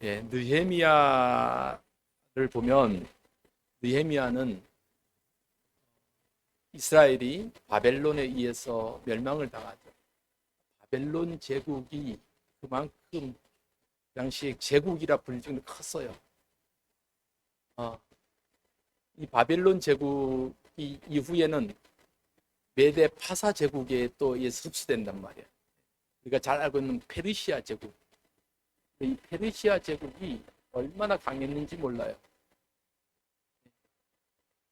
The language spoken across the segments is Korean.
예, 느헤미야를 보면 느헤미야는 이스라엘이 바벨론에 의해서 멸망을 당하죠. 바벨론 제국이 그만큼 당시 제국이라 불릴 정도로 컸어요. 이 바벨론 제국이 이후에는 메데 파사 제국에 또 흡수된단 말이에요. 우리가 잘 알고 있는 페르시아 제국. 이 페르시아 제국이 얼마나 강했는지 몰라요.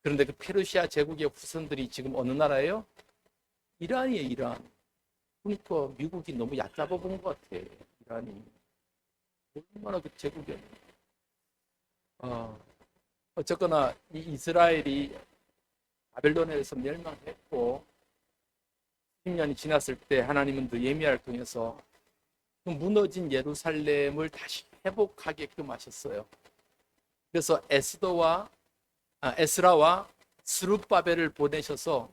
그런데 그 페르시아 제국의 후손들이 지금 어느 나라예요? 이란이에요, 이란. 그러니까 미국이 너무 얕잡아 본 것 같아, 이란이. 얼마나 그 제국이. 어쨌거나 이 이스라엘이 바벨론에서 멸망했고 10년이 지났을 때 하나님은 느헤미야를 통해서 그 무너진 예루살렘을 다시 회복하게끔 하셨어요. 그래서 에스라와 스룹바벨을 보내셔서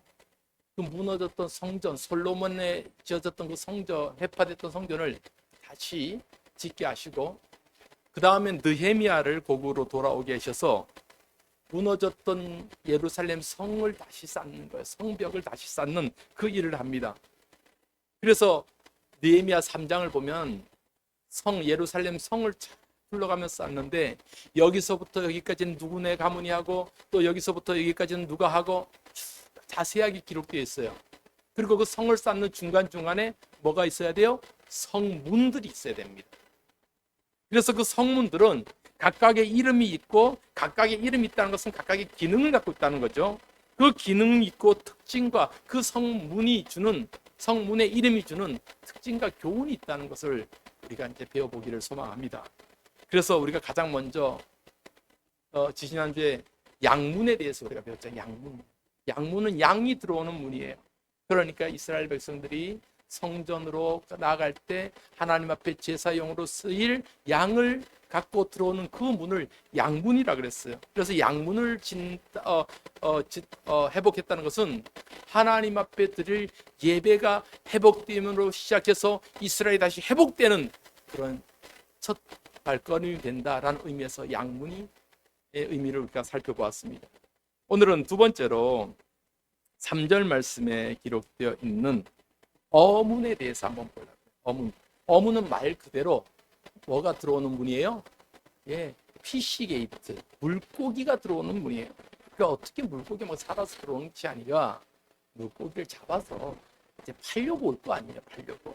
그 무너졌던 성전, 솔로몬에 지어졌던 그 성전, 회파됐던 성전을 다시 짓게 하시고, 그 다음에 느헤미야를 고국으로 돌아오게 하셔서 무너졌던 예루살렘 성을 다시 쌓는 거예요. 성벽을 다시 쌓는 그 일을 합니다. 그래서 느헤미야 3장을 보면 예루살렘 성을 흘러가면서 쌓는데, 여기서부터 여기까지는 누구네 가문이 하고, 또 여기서부터 여기까지는 누가 하고 자세하게 기록되어 있어요. 그리고 그 성을 쌓는 중간중간에 뭐가 있어야 돼요? 성문들이 있어야 됩니다. 그래서 그 성문들은 각각의 이름이 있고, 각각의 이름이 있다는 것은 각각의 기능을 갖고 있다는 거죠. 그 기능 있고 특징과 그 성문의 이름이 주는 특징과 교훈이 있다는 것을 우리가 이제 배워보기를 소망합니다. 그래서 우리가 가장 먼저 지지난주에 양문에 대해서 우리가 배웠죠. 양문은 양이 들어오는 문이에요. 그러니까 이스라엘 백성들이 성전으로 나아갈 때 하나님 앞에 제사용으로 쓰일 양을 갖고 들어오는 그 문을 양문이라 그랬어요. 그래서 양문을 회복했다는 것은 하나님 앞에 드릴 예배가 회복됨으로 시작해서 이스라엘이 다시 회복되는 그런 첫 발걸음이 된다라는 의미에서 양문의 의미를 우리가 살펴보았습니다. 오늘은 두 번째로 3절 말씀에 기록되어 있는 어문에 대해서 한번 보려고요. 어문은 말 그대로 뭐가 들어오는 문이에요? 예, 피시 게이트, 물고기가 들어오는 문이에요. 그러니까 어떻게 물고기가 살아서 들어오는 것이 아니라 물고기를 잡아서 이제 팔려고 올 거 아니에요, 팔려고.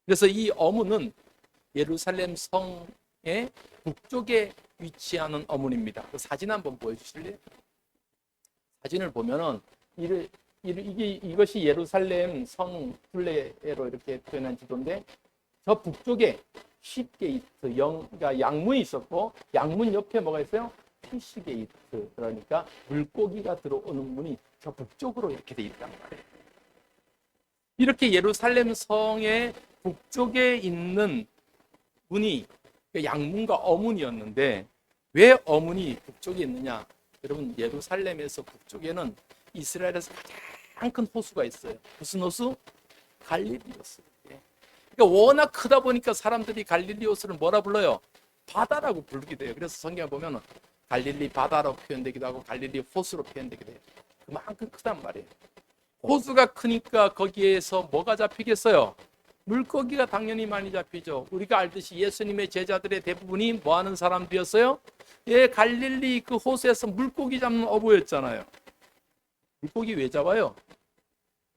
그래서 이 어문은 예루살렘 성의 북쪽에 위치하는 어문입니다. 그 사진 한번 보여주실래요? 사진을 보면은 이것이 예루살렘 성 둘레로 이렇게 표현한 지도인데, 저 북쪽에 십 게이트, 그러니까 양문이 있었고, 양문 옆에 뭐가 있어요? 피시 게이트, 그러니까 물고기가 들어오는 문이 저 북쪽으로 이렇게 돼 있단 말이에요. 이렇게 예루살렘 성의 북쪽에 있는 문이 양문과 어문이었는데, 왜 어문이 북쪽에 있느냐? 여러분, 예루살렘에서 북쪽에는 이스라엘에서 가장 큰 호수가 있어요. 무슨 호수? 갈릴리 호수. 그러니까 워낙 크다 보니까 사람들이 갈릴리 호수를 뭐라 불러요? 바다라고 부르게 돼요. 그래서 성경에 보면 갈릴리 바다로 표현되기도 하고 갈릴리 호수로 표현되기도 해요. 그만큼 크단 말이에요. 호수가 크니까 거기에서 뭐가 잡히겠어요? 물고기가 당연히 많이 잡히죠. 우리가 알듯이 예수님의 제자들의 대부분이 뭐 하는 사람들이었어요? 예, 갈릴리 그 호수에서 물고기 잡는 어부였잖아요. 물고기 왜 잡아요?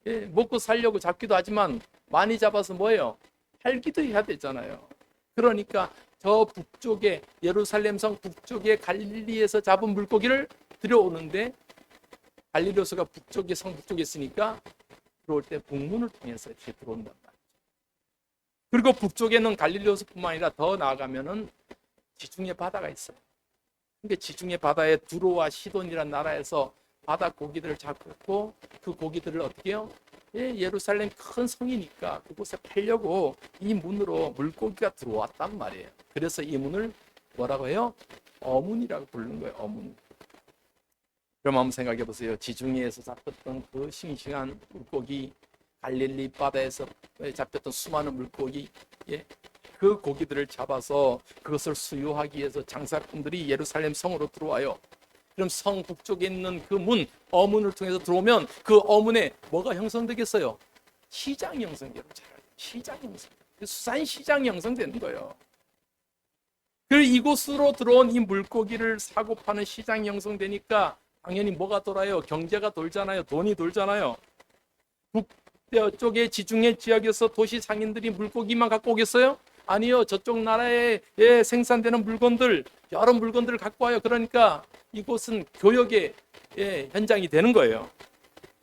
예, 먹고 살려고 잡기도 하지만 많이 잡아서 뭐예요? 팔기도 해야 되잖아요. 그러니까 저 북쪽에, 예루살렘 성 북쪽에 갈릴리에서 잡은 물고기를 들여오는데, 갈릴리 호수가 북쪽에, 성 북쪽에 있으니까 들어올 때 북문을 통해서 이렇게 들어온단 말이죠. 그리고 북쪽에는 갈릴리 호수뿐만 아니라 더 나아가면은 지중해 바다가 있어요. 그러니까 지중해 바다에 두로와 시돈이라는 나라에서 바다 고기들을 잡고, 그 고기들을 어떻게 해요? 예, 예루살렘 큰 성이니까 그곳에 팔려고 이 문으로 물고기가 들어왔단 말이에요. 그래서 이 문을 뭐라고 해요? 어문이라고 부르는 거예요. 어문. 그럼 한번 생각해 보세요. 지중해에서 잡혔던 그 싱싱한 물고기, 갈릴리 바다에서 잡혔던 수많은 물고기, 예, 그 고기들을 잡아서 그것을 수유하기 위해서 장사꾼들이 예루살렘 성으로 들어와요. 그럼 성 북쪽에 있는 그 문, 어문을 통해서 들어오면 그 어문에 뭐가 형성되겠어요? 시장이 형성돼요. 시장이 형성. 수산시장이 형성되는 거예요. 그리고 이곳으로 들어온 이 물고기를 사고 파는 시장이 형성되니까 당연히 뭐가 돌아요? 경제가 돌잖아요. 돈이 돌잖아요. 북쪽의 지중해 지역에서 도시 상인들이 물고기만 갖고 오겠어요? 아니요. 저쪽 나라에 생산되는 물건들, 여러 물건들을 갖고 와요. 그러니까 이곳은 교역의 현장이 되는 거예요.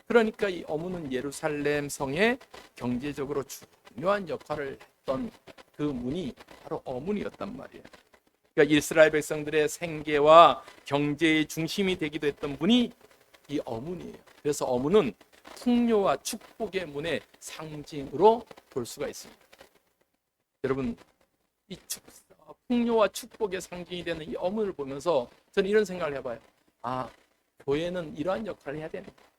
그러니까 이 어문은 예루살렘 성의 경제적으로 중요한 역할을 했던 그 문이 바로 어문이었단 말이에요. 그러니까 이스라엘 백성들의 생계와 경제의 중심이 되기도 했던 문이 이 어문이에요. 그래서 어문은 풍요와 축복의 문의 상징으로 볼 수가 있습니다. 여러분, 이 풍요와 축복의 상징이 되는 이 어문을 보면서 저는 이런 생각을 해봐요. 아, 교회는 이러한 역할을 해야 되는 거예요.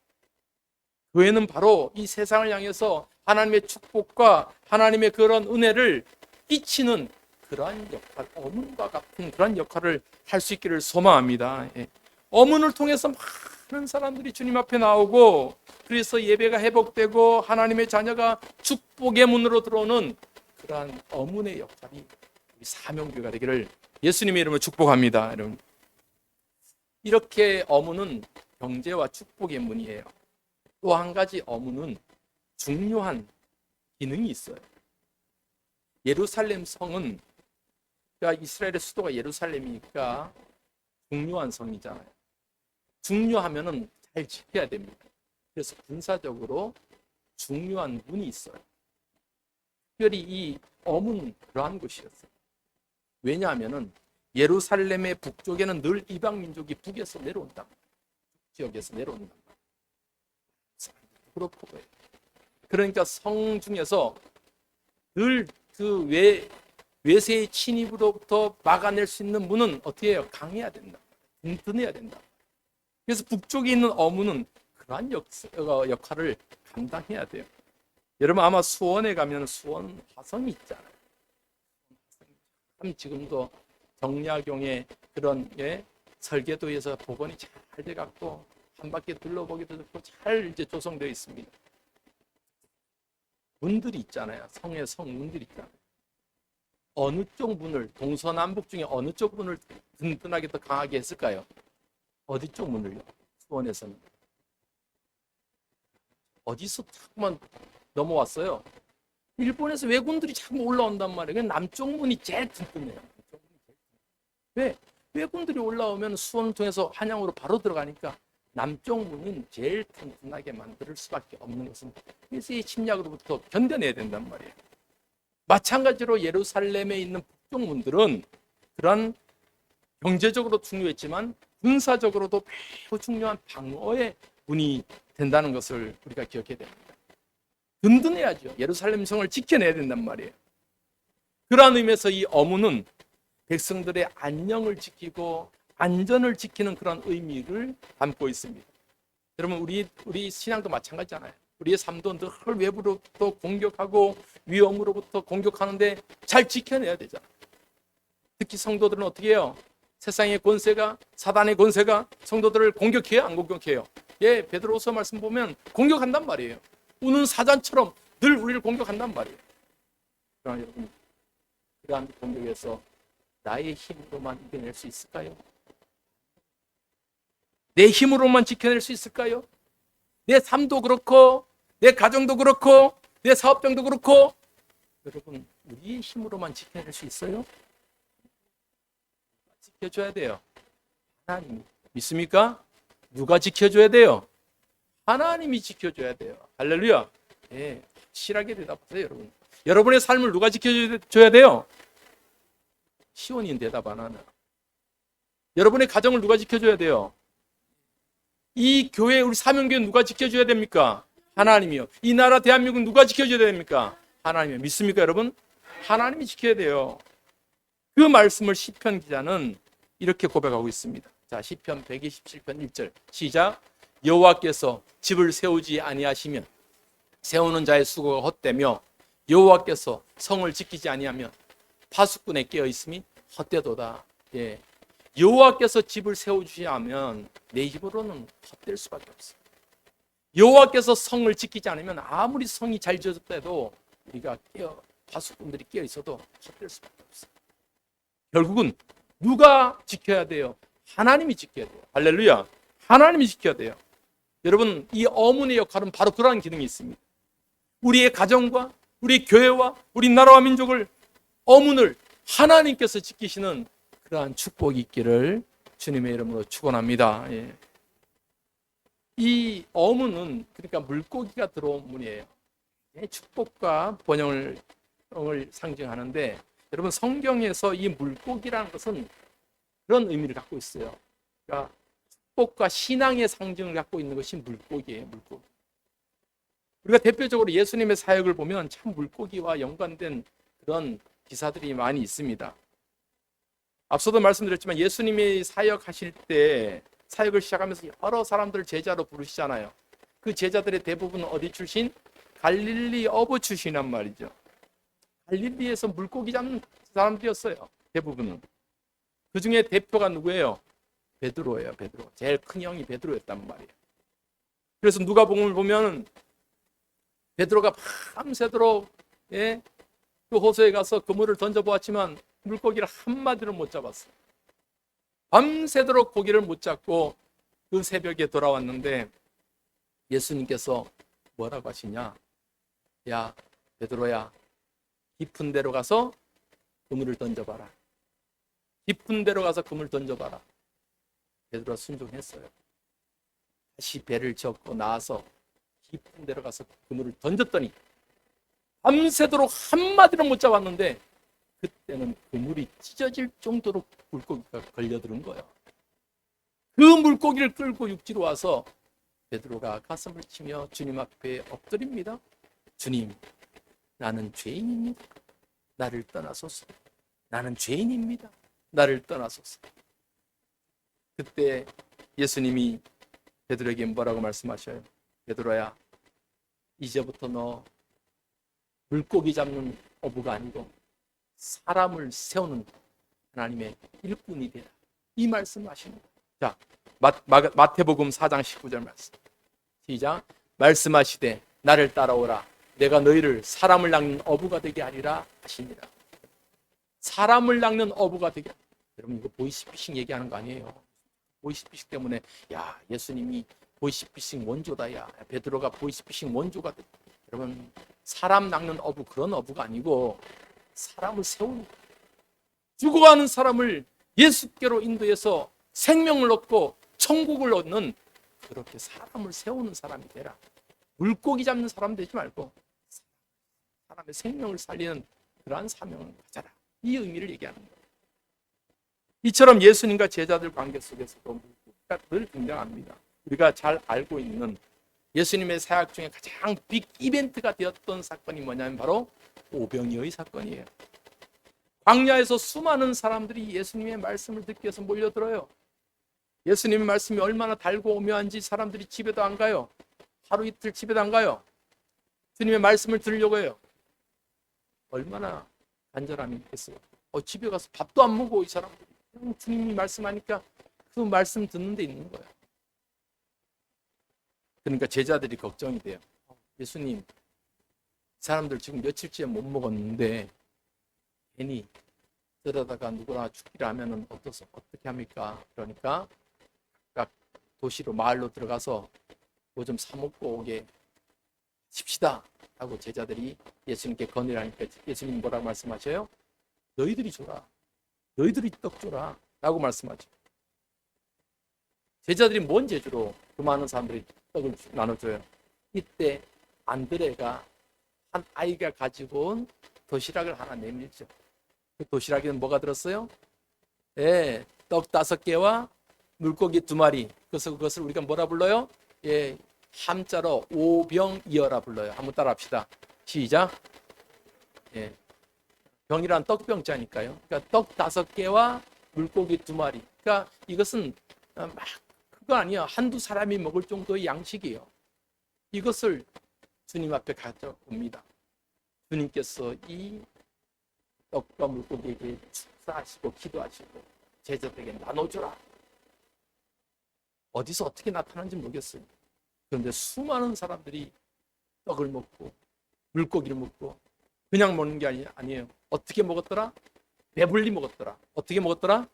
교회는 바로 이 세상을 향해서 하나님의 축복과 하나님의 그런 은혜를 끼치는 그러한 역할, 어문과 같은 그런 역할을 할 수 있기를 소망합니다. 어문을 통해서 많은 사람들이 주님 앞에 나오고, 그래서 예배가 회복되고 하나님의 자녀가 축복의 문으로 들어오는 그러한 어문의 역할이 우리 사명교회가 되기를 예수님의 이름으로 축복합니다. 여러분, 이렇게 어문은 경제와 축복의 문이에요. 또 한 가지 어문은 중요한 기능이 있어요. 예루살렘 성은, 그러니까 이스라엘의 수도가 예루살렘이니까 중요한 성이잖아요. 중요하면은 잘 지켜야 됩니다. 그래서 군사적으로 중요한 문이 있어요. 특별히 이 어문은 그러한 곳이었어요. 왜냐하면은 예루살렘의 북쪽에는 늘 이방 민족이 북에서 내려온다. 지역에서 내려온다. 그렇고, 그러니까 성 중에서 늘 그 외세의 침입으로부터 막아낼 수 있는 문은 어떻게 해요? 강해야 된다. 든든해야 된다. 그래서 북쪽에 있는 어문은 그러한 역할을 감당해야 돼요. 여러분, 아마 수원에 가면 수원 화성이 있잖아요. 참 지금도 정약용의 그런 설계도에서 복원이 잘 돼갖고 한 바퀴 둘러보기도 좋고 잘 이제 조성되어 있습니다. 문들이 있잖아요. 성의 성문들이 있잖아요. 어느 쪽 문을, 동서남북 중에 어느 쪽 문을 든든하게 더 강하게 했을까요? 어디 쪽 문을요? 수원에서는 어디서 자꾸만 넘어왔어요? 일본에서 왜군들이 자꾸 올라온단 말이에요. 남쪽 문이 제일 든든해요. 왜? 왜군들이 올라오면 수원을 통해서 한양으로 바로 들어가니까 남쪽 문은 제일 튼튼하게 만들 수밖에 없는 것은 외세의 침략으로부터 견뎌내야 된단 말이에요. 마찬가지로 예루살렘에 있는 북쪽 문들은 그런 경제적으로 중요했지만 군사적으로도 매우 중요한 방어의 문이 된다는 것을 우리가 기억해야 됩니다. 든든해야죠. 예루살렘 성을 지켜내야 된단 말이에요. 그러한 의미에서 이 어문은 백성들의 안녕을 지키고 안전을 지키는 그런 의미를 담고 있습니다. 여러분, 우리 신앙도 마찬가지잖아요. 우리의 삶도 늘 외부로부터 공격하고 위험으로부터 공격하는데 잘 지켜내야 되잖아요. 특히 성도들은 어떻게 해요? 세상의 권세가, 사단의 권세가 성도들을 공격해요? 안 공격해요? 베드로후서 말씀 보면 공격한단 말이에요. 우는 사자처럼 늘 우리를 공격한단 말이에요. 그러나 여러분, 그러한 공격에서 나의 힘으로만 이겨낼 수 있을까요? 내 힘으로만 지켜낼 수 있을까요? 내 삶도 그렇고 내 가정도 그렇고 내 사업장도 그렇고, 여러분, 우리의 힘으로만 지켜낼 수 있어요? 지켜줘야 돼요. 하나님. 믿습니까? 누가 지켜줘야 돼요? 하나님이 지켜줘야 돼요. 할렐루야. 확실하게 대답하세요, 여러분. 여러분의 삶을 누가 지켜줘야 돼요? 시온인 대답 안 하나. 여러분의 가정을 누가 지켜줘야 돼요? 이 교회, 우리 사명교회 누가 지켜줘야 됩니까? 하나님이요. 이 나라 대한민국 누가 지켜줘야 됩니까? 하나님이요. 믿습니까, 여러분? 하나님이 지켜야 돼요. 그 말씀을 시편 기자는 이렇게 고백하고 있습니다. 자, 시편 127편 1절 시작. 여호와께서 집을 세우지 아니하시면 세우는 자의 수고가 헛되며 여호와께서 성을 지키지 아니하면 파수꾼에 깨어 있음이 헛되도다. 예. 여호와께서 집을 세워주지 않으면 내 집으로는 헛될 수밖에 없어요. 여호와께서 성을 지키지 않으면 아무리 성이 잘 지어졌다도 우리가 파수꾼들이 깨어 있어도 헛될 수밖에 없어요. 결국은 누가 지켜야 돼요? 하나님이 지켜야 돼요. 할렐루야. 하나님이 지켜야 돼요. 여러분, 이 어문의 역할은 바로 그러한 기능이 있습니다. 우리의 가정과 우리 교회와 우리 나라와 민족을, 어문을 하나님께서 지키시는 그러한 축복이 있기를 주님의 이름으로 축원합니다. 예. 이 어문은 그러니까 물고기가 들어온 문이에요. 축복과 번영을 상징하는데, 여러분, 성경에서 이 물고기라는 것은 그런 의미를 갖고 있어요. 그러니까 축복과 신앙의 상징을 갖고 있는 것이 물고기예요. 물고기. 우리가 대표적으로 예수님의 사역을 보면 참 물고기와 연관된 그런 기사들이 많이 있습니다. 앞서도 말씀드렸지만 예수님이 사역하실 때, 사역을 시작하면서 여러 사람들을 제자로 부르시잖아요. 그 제자들의 대부분은 어디 출신? 갈릴리 어부 출신이란 말이죠. 갈릴리에서 물고기 잡는 사람들이었어요. 대부분은. 그 중에 대표가 누구예요? 베드로예요. 베드로. 제일 큰 형이 베드로였단 말이에요. 그래서 누가복음을 보면 베드로가 밤새도록 그 호수에 가서 그물을 던져보았지만 물고기를 한 마디를 못 잡았어요. 밤새도록 고기를 못 잡고 그 새벽에 돌아왔는데 예수님께서 뭐라고 하시냐? 야, 베드로야, 깊은 데로 가서 그물을 던져봐라. 깊은 데로 가서 그물을 던져봐라. 베드로가 순종했어요. 다시 배를 젓고 나와서 깊은 데로 가서 그물을 던졌더니 밤새도록 한마디로 못 잡았는데, 그때는 그물이 찢어질 정도로 물고기가 걸려드는 거예요. 그 물고기를 끌고 육지로 와서 베드로가 가슴을 치며 주님 앞에 엎드립니다. 주님, 나는 죄인입니다. 나를 떠나소서. 나는 죄인입니다. 나를 떠나소서. 그때 예수님이 베드로에게 뭐라고 말씀하셔요? 베드로야, 이제부터 너 물고기 잡는 어부가 아니고 사람을 세우는 하나님의 일꾼이 되라. 이 말씀을 하십니다. 자, 마태복음 4장 19절 말씀. 시작. 말씀하시되 나를 따라오라. 내가 너희를 사람을 낚는 어부가 되게 하리라 하십니다. 사람을 낚는 어부가 되게. 여러분, 이거 보이스피싱 얘기하는 거 아니에요. 보이스피싱 때문에 야, 예수님이 보이스피싱 원조다. 야, 베드로가 보이스피싱 원조가 됐다. 여러분, 사람 낚는 어부, 그런 어부가 아니고 사람을 세우는, 죽어가는 사람을 예수께로 인도해서 생명을 얻고 천국을 얻는, 그렇게 사람을 세우는 사람이 되라. 물고기 잡는 사람 되지 말고 사람의 생명을 살리는 그러한 사명을 가져라. 이 의미를 얘기하는 거예요. 이처럼 예수님과 제자들 관계 속에서도 물고기가 늘 등장합니다. 우리가 잘 알고 있는 예수님의 사역 중에 가장 빅 이벤트가 되었던 사건이 뭐냐면 바로 오병이어의 사건이에요. 광야에서 수많은 사람들이 예수님의 말씀을 듣기 위해서 몰려들어요. 예수님의 말씀이 얼마나 달고 오묘한지 사람들이 집에도 안 가요. 하루 이틀 집에도 안 가요. 주님의 말씀을 들으려고 해요. 얼마나 간절함이 있겠어요. 집에 가서 밥도 안 먹고 이 사람들이 주님이 말씀하니까 그 말씀 듣는 데 있는 거예요. 그러니까 제자들이 걱정이 돼요. 예수님, 사람들 지금 며칠째 못 먹었는데 괜히 그러다가 누구나 죽기를 하면 어떻게 합니까? 그러니까 각 도시로, 마을로 들어가서 뭐 좀 사 먹고 오게 십시다 하고 제자들이 예수님께 건의하니까 예수님 뭐라고 말씀하셔요? 너희들이 줘라. 너희들이 떡 줘라 라고 말씀하죠. 제자들이 뭔 재주로 그 많은 사람들이 떡을 나눠줘요? 이때 안드레가 한 아이가 가지고 온 도시락을 하나 내밀죠. 그 도시락에는 뭐가 들었어요? 예, 떡 5개와 물고기 2마리. 그래서 그것을 우리가 뭐라 불러요? 예, 함자로 오병이어라 불러요. 한번 따라 합시다. 시작. 예, 병이란 떡병자니까요. 그러니까 떡 5개와 물고기 2마리. 그러니까 이것은 막 그거 아니야. 한두 사람이 먹을 정도의 양식이에요. 이것을 주님 앞에 가져옵니다. 주님께서 이 떡과 물고기에게 축사하시고 기도하시고 제자들에게 나눠주라. 어디서 어떻게 나타나는지 모르겠어요. 그런데 수많은 사람들이 떡을 먹고 물고기를 먹고 그냥 먹는 게 아니에요. 어떻게 먹었더라? 배불리 먹었더라. 어떻게 먹었더라?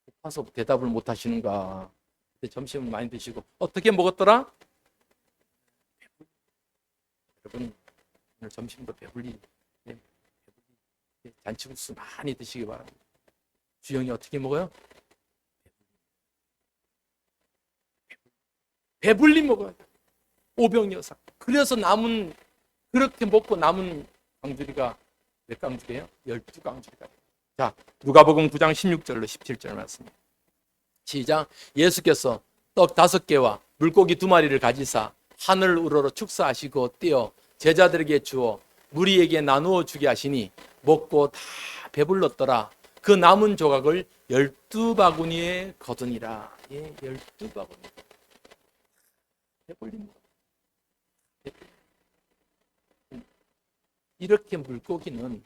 고파서 대답을 못 하시는가. 점심을 많이 드시고 어떻게 먹었더라? 여러분 오늘 점심도 배불리 잔치국수 많이 드시기 바랍니다. 주영이 어떻게 먹어요? 배불리 먹어요. 오병이어사. 그래서 남은 그렇게 먹고 남은 강주리가 몇 강주리예요? 12강주리가. 자, 누가복음 9장 16절로 17절 말씀. 시작. 예수께서 떡 5개와 물고기 2마리를 가지사 하늘 우러러 축사하시고 떼어 제자들에게 주어 무리에게 나누어 주게 하시니 먹고 다 배불렀더라. 그 남은 조각을 12바구니에 거두니라. 예, 12바구니. 배불립니다. 이렇게 물고기는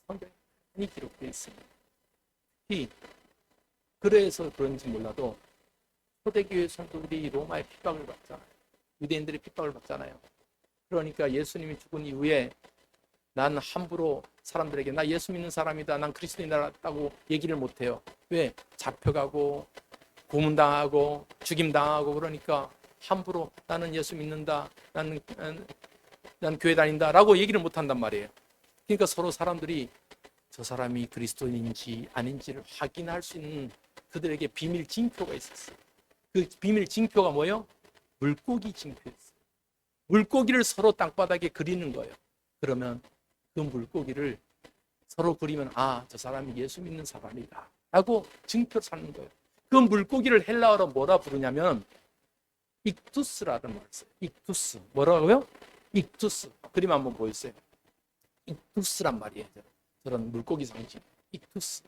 성경에 많이 기록되어 있습니다. 특히 그래서 그런지 몰라도 초대교회 성도들이 로마의 핍박을 받잖아요. 유대인들의 핍박을 받잖아요. 그러니까 예수님이 죽은 이후에 난 함부로 사람들에게 나 예수 믿는 사람이다, 난 그리스도인이다라고 얘기를 못해요. 왜? 잡혀가고 고문당하고 죽임당하고 그러니까 함부로 나는 예수 믿는다, 난 교회 다닌다 라고 얘기를 못한단 말이에요. 그러니까 서로 사람들이 저 사람이 그리스도인인지 아닌지를 확인할 수 있는 그들에게 비밀 징표가 있었어요. 그 비밀 징표가 뭐예요? 물고기 징표였어요. 물고기를 서로 땅바닥에 그리는 거예요. 그러면 그 물고기를 서로 그리면 저 사람이 예수 믿는 사람이다 라고 증표를 삼는 거예요. 그 물고기를 헬라어로 뭐라 부르냐면 익투스라는 말을 써요. 익투스. 뭐라고요? 익투스. 그림 한번 보여주세요. 익투스란 말이에요. 저런 물고기 상징. 익투스.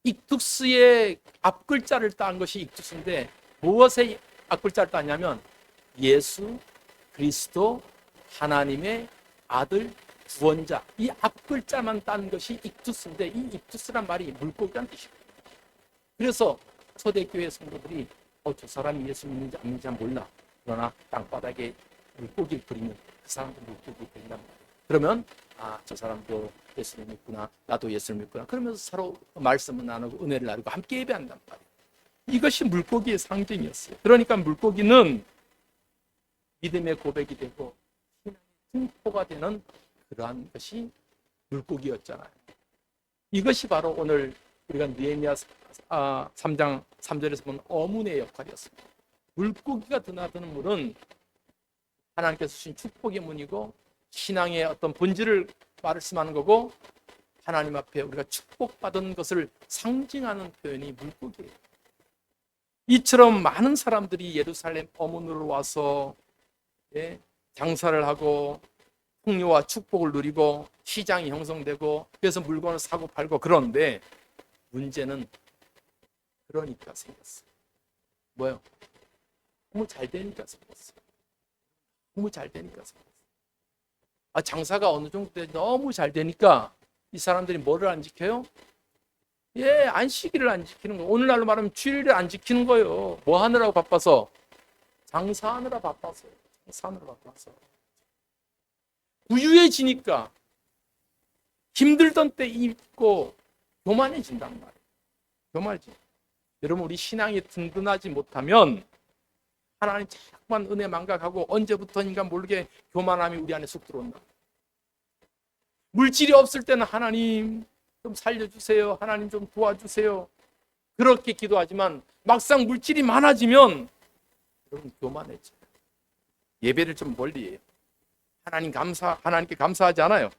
익투스의 앞글자를 딴 것이 익투스인데 무엇의 앞글자를 땄냐면 예수, 그리스도, 하나님의 아들, 구원자. 이 앞글자만 딴 것이 익투스인데 이 익투스란 말이 물고기란 뜻이에요. 그래서 초대교회 성도들이 저 사람이 예수 믿는지 안 믿는지 몰라. 그러나 땅바닥에 물고기를 그리면 그 사람도 물고기를 그린단 말이에요. 그러면 저 사람도 예수를 믿구나, 나도 예수를 믿구나. 그러면서 서로 말씀을 나누고 은혜를 나누고 함께 예배한단 말이에요. 이것이 물고기의 상징이었어요. 그러니까 물고기는 믿음의 고백이 되고 신앙의 증포가 되는 그러한 것이 물고기였잖아요. 이것이 바로 오늘 우리가 느헤미야 3장 3절에서 보는 어문의 역할이었습니다. 물고기가 드나드는 물은 하나님께서 주신 축복의 문이고 신앙의 어떤 본질을 말씀하는 거고 하나님 앞에 우리가 축복받은 것을 상징하는 표현이 물고기예요. 이처럼 많은 사람들이 예루살렘 어문으로 와서 장사를 하고 풍요와 축복을 누리고 시장이 형성되고 그래서 물건을 사고 팔고 그런데 문제는 그러니까 생겼어요. 뭐요? 너무 잘 되니까 생겼어요. 너무 잘 되니까 생겼어요. 장사가 어느 정도 돼 너무 잘 되니까 이 사람들이 뭐를 안 지켜요? 안식일을 안 지키는 거예요. 오늘날로 말하면 주일을 안 지키는 거예요. 뭐 하느라고 바빠서? 장사하느라 바빠서. 부유해지니까 힘들던 때 잊고 교만해진단 말이에요. 교만해지. 여러분 우리 신앙이 든든하지 못하면 하나님 자꾸만 은혜 망각하고 언제부터인가 모르게 교만함이 우리 안에 쑥 들어온다. 물질이 없을 때는 하나님 좀 살려주세요. 하나님 좀 도와주세요. 그렇게 기도하지만 막상 물질이 많아지면 여러분 교만해져요. 예배를 좀 멀리 해요. 하나님께 감사하지 않아요.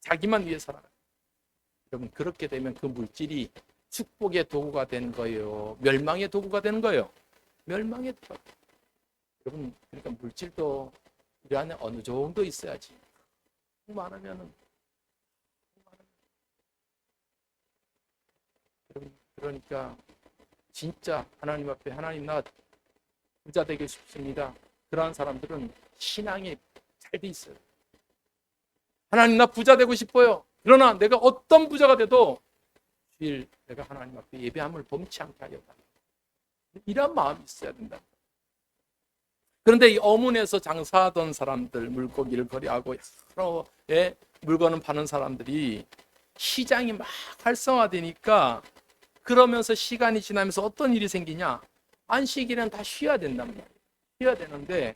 자기만 위해 살아요. 여러분 그렇게 되면 그 물질이 축복의 도구가 되는 거예요. 멸망의 도구가 되는 거예요. 멸망의 도구가. 여러분 그러니까 물질도 우리 안에 어느 정도 있어야지. 많으면은 여러분 그러니까 진짜 하나님 앞에 하나님 나 부자 되고 싶습니다. 그러한 사람들은 신앙이 잘 돼 있어요. 하나님 나 부자 되고 싶어요. 그러나 내가 어떤 부자가 돼도 주일 내가 하나님 앞에 예배함을 범치 않게 하여 달라. 이런 마음이 있어야 된다. 그런데 이 어문에서 장사하던 사람들, 물고기를 거래하고 여러 물건을 파는 사람들이 시장이 막 활성화되니까, 그러면서 시간이 지나면서 어떤 일이 생기냐? 안식일은 다 쉬어야 된단 말이에요. 쉬어야 되는데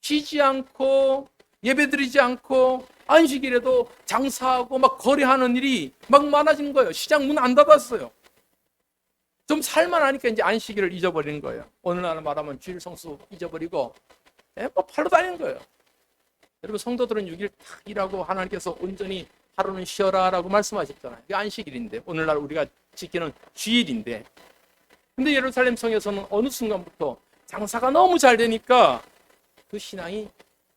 쉬지 않고 예배드리지 않고 안식일에도 장사하고 막 거래하는 일이 막 많아진 거예요. 시장 문 안 닫았어요. 좀 살만하니까 이제 안식일을 잊어버리는 거예요. 오늘날 말하면 주일 성수 잊어버리고 뭐 팔로 다니는 거예요. 여러분, 성도들은 6일 딱 일하고 하나님께서 온전히 하루는 쉬어라라고 말씀하셨잖아요. 이게 안식일인데, 오늘날 우리가 지키는 주일인데, 근데 예루살렘 성에서는 어느 순간부터 장사가 너무 잘 되니까 그 신앙이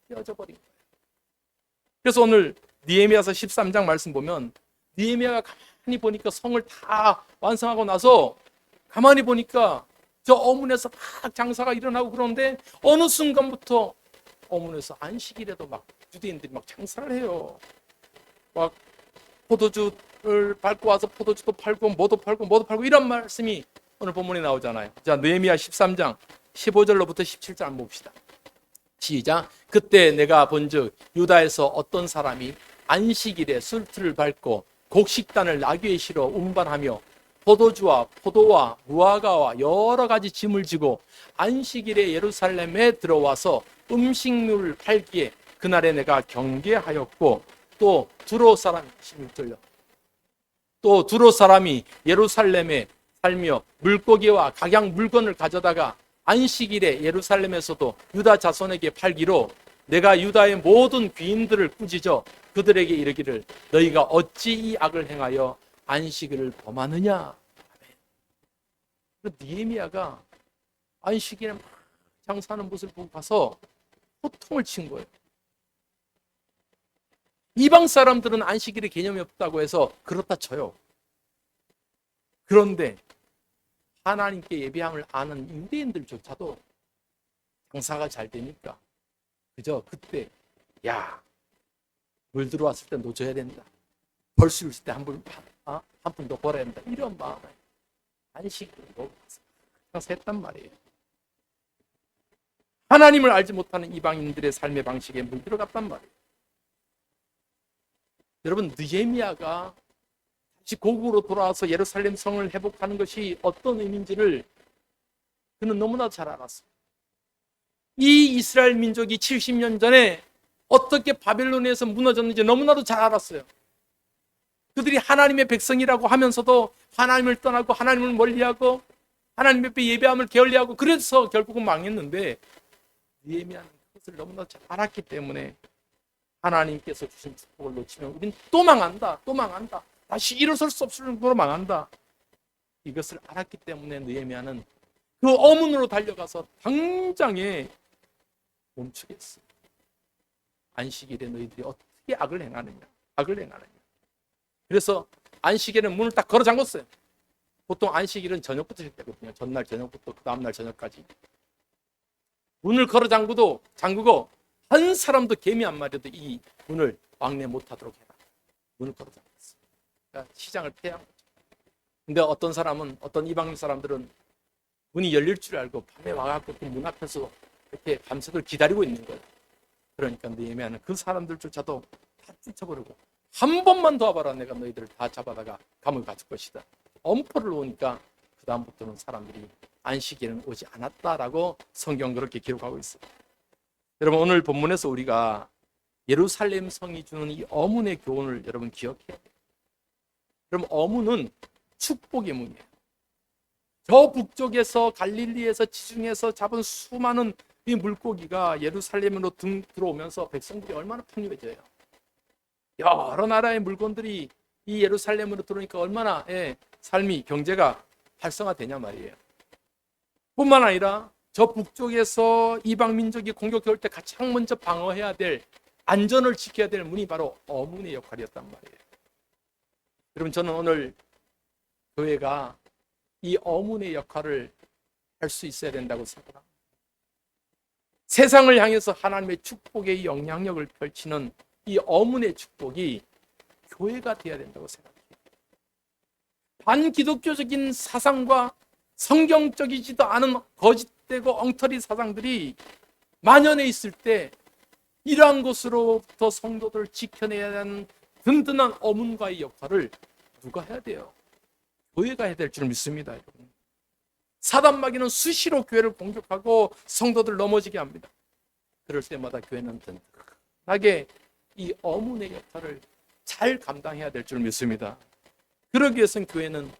깨어져 버린 거예요. 그래서 오늘 느헤미야서 13장 말씀 보면, 느헤미야가 가만히 보니까 성을 다 완성하고 나서 가만히 보니까 저 어문에서 막 장사가 일어나고, 그런데 어느 순간부터 어문에서 안식일에도 막 유대인들이 막 장사를 해요. 막 포도주를 밟고 와서 포도주도 팔고 뭐도 팔고 이런 말씀이 오늘 본문에 나오잖아요. 자, 느헤미야 13장 15절로부터 17절 한번 봅시다. 시작. 그때 내가 본즉 유다에서 어떤 사람이 안식일에 술틀을 밟고 곡식단을 나귀에 실어 운반하며 포도주와 포도와 무화과와 여러 가지 짐을 지고 안식일에 예루살렘에 들어와서 음식물을 팔기에 그날에 내가 경계하였고, 또 두로 사람이 16절요. 또 두로 사람이 예루살렘에 살며 물고기와 각양 물건을 가져다가 안식일에 예루살렘에서도 유다 자손에게 팔기로 내가 유다의 모든 귀인들을 꾸짖어 그들에게 이르기를 너희가 어찌 이 악을 행하여 안식일을 범하느냐. 느헤미야가 안식일에 막 장사하는 모습을 보고 가서 호통을 친 거예요. 이방 사람들은 안식일의 개념이 없다고 해서 그렇다 쳐요. 그런데 하나님께 예배함을 아는 유대인들조차도 장사가 잘 되니까 그저 그때 물 들어왔을 때 놓줘야 된다. 벌 수 있을 때 한 푼 더 벌어야 된다. 이런 마음에 안식일을 장사했단 말이에요. 하나님을 알지 못하는 이방인들의 삶의 방식에 물들어갔단 말이에요. 여러분, 느헤미야가 다시 고국으로 돌아와서 예루살렘 성을 회복하는 것이 어떤 의미인지를 그는 너무나 잘 알았어요. 이 이스라엘 민족이 70년 전에 어떻게 바벨론에서 무너졌는지 너무나도 잘 알았어요. 그들이 하나님의 백성이라고 하면서도 하나님을 떠나고 하나님을 멀리하고 하나님 앞에 예배함을 게을리하고, 그래서 결국은 망했는데, 느헤미야는 그것을 너무나 잘 알았기 때문에 하나님께서 주신 축복을 놓치면 우린 또 망한다, 다시 일어설 수 없을 정도로 망한다. 이것을 알았기 때문에 느헤미야는 그 어문으로 달려가서 당장에 멈추겠어. 안식일에 너희들이 어떻게 악을 행하느냐. 그래서 안식일에는 문을 딱 걸어 잠궜어요. 보통 안식일은 저녁부터 시작되거든요. 전날 저녁부터 그 다음날 저녁까지. 문을 걸어 잠그고 한 사람도 개미 한 마리도 이 문을 왕래 못하도록 해라. 문을 걸어 잠갔어. 그러니까 시장을 폐한 거죠. 근데 어떤 이방 사람들은 문이 열릴 줄 알고 밤에 와갖고 그 문 앞에서 이렇게 밤새도록 기다리고 있는 거예요. 그러니까 느헤미야는 그 사람들조차도 다 쫓아버리고, 한 번만 도와봐라, 내가 너희들을 다 잡아다가 감을 가질 것이다. 엄포를 놓으니까 그 다음부터는 사람들이 안식일은 오지 않았다라고 성경 그렇게 기록하고 있어요. 여러분, 오늘 본문에서 우리가 예루살렘 성이 주는 이 어문의 교훈을 여러분 기억해야 돼요. 그럼 어문은 축복의 문이에요. 저 북쪽에서 갈릴리에서 지중해에서 잡은 수많은 이 물고기가 예루살렘으로 들어오면서 백성들이 얼마나 풍요해져요. 여러 나라의 물건들이 이 예루살렘으로 들어오니까 얼마나 삶이, 경제가 활성화되냐 말이에요. 뿐만 아니라 저 북쪽에서 이방 민족이 공격해 올 때 가장 먼저 방어해야 될, 안전을 지켜야 될 문이 바로 어문의 역할이었단 말이에요. 여러분, 저는 오늘 교회가 이 어문의 역할을 할 수 있어야 된다고 생각합니다. 세상을 향해서 하나님의 축복의 영향력을 펼치는 이 어문의 축복이 교회가 되어야 된다고 생각해요. 반기독교적인 사상과 성경적이지도 않은 거짓되고 엉터리 사상들이 만연해 있을 때 이러한 것으로부터 성도들을 지켜내야 하는 든든한 어문과의 역할을 누가 해야 돼요? 교회가 해야 될 줄 믿습니다, 여러분. 사단마귀는 수시로 교회를 공격하고 성도들 넘어지게 합니다. 그럴 때마다 교회는 든든하게 이 어문의 역할을 잘 감당해야 될 줄 믿습니다. 그러기 위해서는 교회는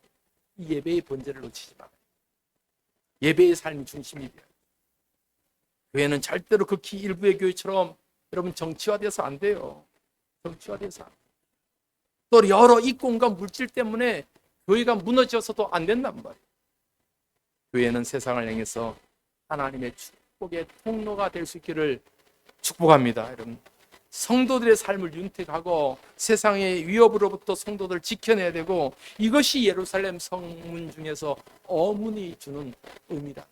이 예배의 본질을 놓치지 말아요. 예배의 삶이 중심이 돼요. 교회는 절대로 극히 일부의 교회처럼 여러분 정치화돼서 안 돼요. 정치화돼서 안 돼요. 또 여러 이권과 물질 때문에 교회가 무너져서도 안 된단 말이에요. 교회는 세상을 향해서 하나님의 축복의 통로가 될 수 있기를 축복합니다. 여러분, 성도들의 삶을 윤택하고 세상의 위협으로부터 성도들을 지켜내야 되고, 이것이 예루살렘 성문 중에서 어문이 주는 의미다.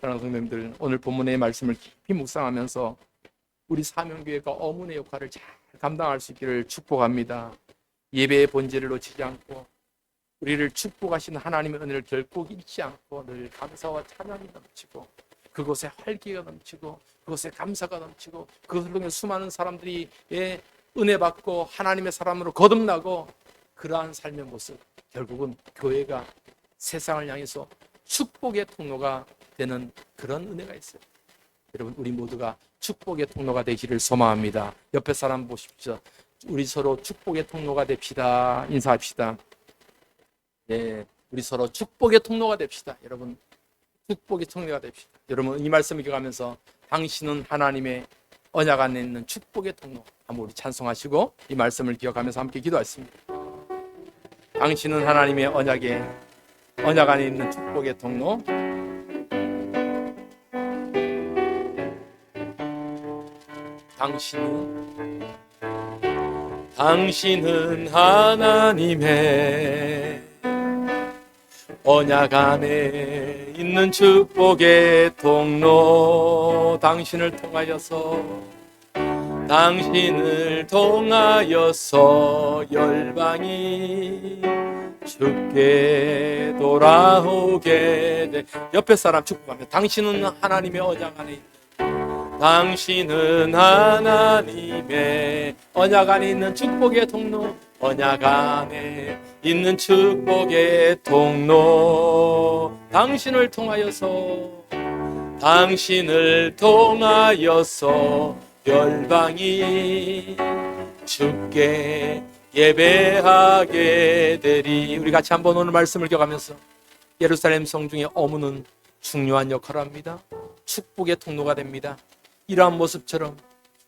사랑하는 성도님들, 오늘 본문의 말씀을 깊이 묵상하면서 우리 사명교회가 어문의 역할을 잘 감당할 수 있기를 축복합니다. 예배의 본질을 놓치지 않고 우리를 축복하신 하나님의 은혜를 결코 잊지 않고 늘 감사와 찬양이 넘치고 그곳에 활기가 넘치고 그곳에 감사가 넘치고 그것을 통해 수많은 사람들이 은혜 받고 하나님의 사람으로 거듭나고, 그러한 삶의 모습, 결국은 교회가 세상을 향해서 축복의 통로가 되는 그런 은혜가 있어요. 여러분, 우리 모두가 축복의 통로가 되기를 소망합니다. 옆에 사람 보십시오. 우리 서로 축복의 통로가 됩시다. 인사합시다. 네, 우리 서로 축복의 통로가 됩시다. 여러분, 축복의 통로가 됩시다. 여러분, 이 말씀을 기억하면서 당신은 하나님의 언약 안에 있는 축복의 통로, 한번 우리 찬송하시고 이 말씀을 기억하면서 함께 기도하겠습니다. 당신은 하나님의 언약 안에 있는 축복의 통로. 당신은 하나님의 언약 안에 있는 축복의 통로. 당신을 통하여서 열방이 주께 돌아오게 돼. 옆에 사람 축복하며 당신은 하나님의 언약 안에 있는, 당신은 하나님의 언약 안에 있는 축복의 통로. 언약 안에 있는 축복의 통로. 당신을 통하여서 열방이 주께 예배하게 되리. 우리 같이 한번 오늘 말씀을 기억하면서 예루살렘 성중의 어문은 중요한 역할을 합니다. 축복의 통로가 됩니다. 이러한 모습처럼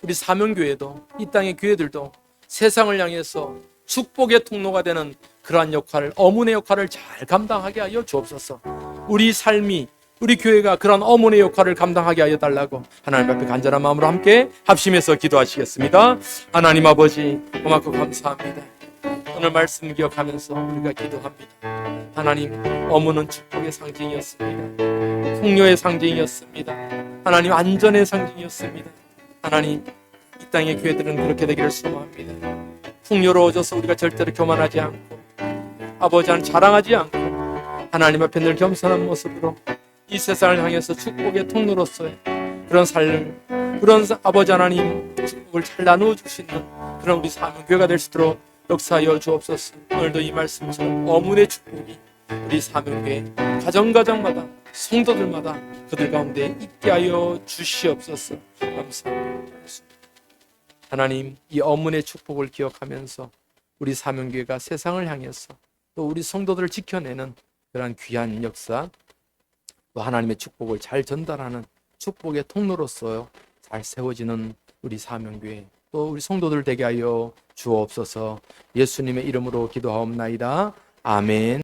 우리 사명교회도, 이 땅의 교회들도 세상을 향해서 축복의 통로가 되는 그러한 역할을, 어문의 역할을 잘 감당하게 하여 주옵소서. 우리 삶이, 우리 교회가 그런 어문의 역할을 감당하게 하여 달라고 하나님 앞에 간절한 마음으로 함께 합심해서 기도하시겠습니다. 하나님 아버지, 고맙고 감사합니다. 오늘 말씀 기억하면서 우리가 기도합니다. 하나님, 어문은 축복의 상징이었습니다. 풍요의 상징이었습니다. 하나님, 안전의 상징이었습니다. 하나님, 이 땅의 교회들은 그렇게 되기를 소망합니다. 풍요로워져서 우리가 절대로 교만하지 않고 아버지는 자랑하지 않고 하나님 앞에 늘 겸손한 모습으로 이 세상을 향해서 축복의 통로로서의 그런 삶을, 그런 아버지 하나님 축복을 잘 나누어 주시는 그런 우리 사명교회가 될 수 있도록 역사하여 주옵소서. 오늘도 이 말씀처럼 어문의 축복이 우리 사명교회 가정마다 성도들마다 그들 가운데 있게 하여 주시옵소서. 감사합니다. 하나님, 이 어문의 축복을 기억하면서 우리 사명교회가 세상을 향해서 또 우리 성도들을 지켜내는 그러한 귀한 역사, 또 하나님의 축복을 잘 전달하는 축복의 통로로서 잘 세워지는 우리 사명교회, 또 우리 성도들 되게 하여 주옵소서. 예수님의 이름으로 기도하옵나이다. 아멘.